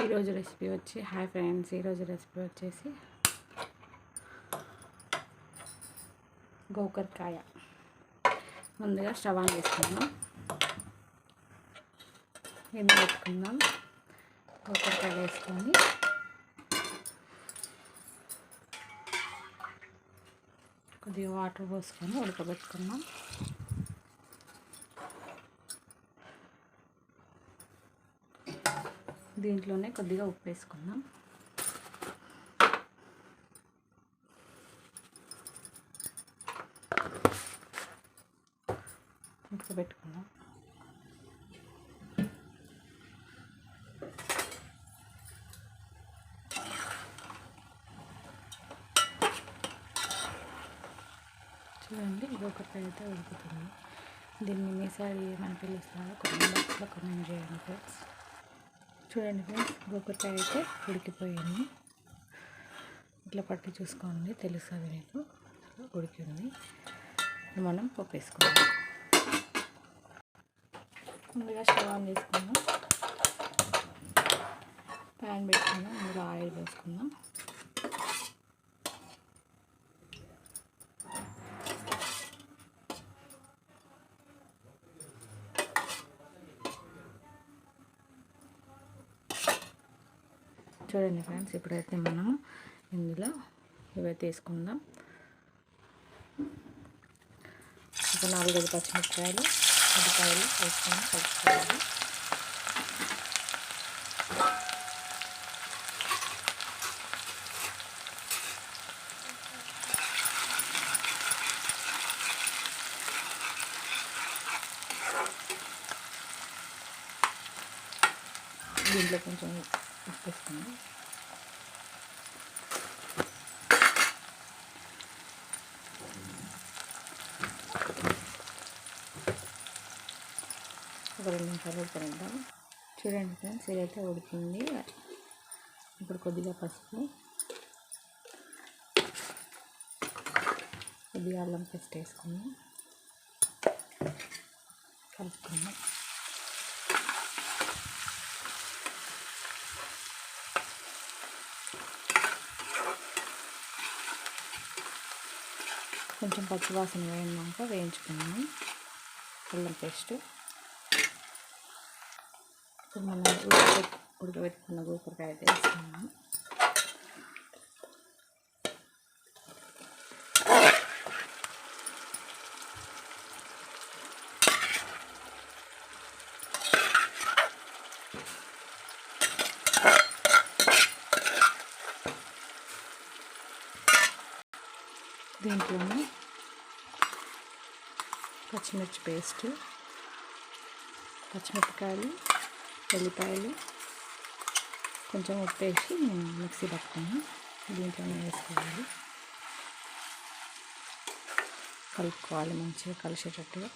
ఈరోజు రెసిపీ వచ్చి hi friends, ఈరోజు రెసిపీ వచ్చేసి గోకరకాయ. ముందుగా స్టవ్ ఆన్ చేసుకుందాం, గిన్నె పెట్టుకుందాం. గోకరకాయ వేసుకొని కొద్దిగా వాటర్ పోసుకొని ఉడకబెట్టుకుందాం. దీంట్లోనే కొద్దిగా ఉప్పు వేసుకుందాం. ఉడకబెట్టుకుందాం. చూడండి, గోకరకాయ అయితే ఉడుకుతుంది. దీన్ని మీసారి ఏమని పిలుస్తారో కామెంట్ బాక్స్లో కామెంట్ చేయండి ఫ్రెండ్స్. చూడండి ఫ్రెండ్స్, గోకరకాయ అయితే ఉడికిపోయింది. ఇట్లా పట్టి చూసుకోండి, తెలుస్తుంది మీకు ఉడికింది. మనం పప్పు వేసుకుందాం. ముందుగా స్టవ్ ఆన్ చేసుకుందాం, ప్యాన్ పెట్టుకుందాం. అందులో ఆయిల్ వేసుకుందాం. చూడండి ఫ్రెండ్స్, ఇప్పుడైతే మనం ఇందులో ఇవైతే వేసుకుందాం. ఒక 4-5 పచ్చిమిరపకాయలు, ఉల్లిపాయలు వేసుకొని కలుపుకోవాలి. దీంట్లో కొంచెం ఉప్పు వేసుకుందాం. ఒక 2 నిమిషాలు ఉడకనిద్దాం. చూడండి ఫ్రెండ్స్, ఇదైతే ఉడికింది. ఇప్పుడు కొద్దిగా పసుపు, కొద్దిగా అల్లం పేస్ట్ వేసుకుందాం, కలుపుకుందాం. కొంచెం పచ్చివాసన వేయడానికి వేయించుకున్నాము అల్లం పేస్ట్. ఇప్పుడు మనం ఉడకబెట్టుకున్న గోకరకాయ అయితే వేసుకున్నాము. దీంట్లోనే పచ్చిమిర్చి పేస్ట్, పచ్చిమిరపకాయలు, ఉల్లిపాయలు, కొంచెం ఉప్పు వేసి మిక్సీ పట్టుకొని దీంట్లోనే వేసుకోవాలి. కలుపుకోవాలి మంచిగా కలిసేటట్టుగా.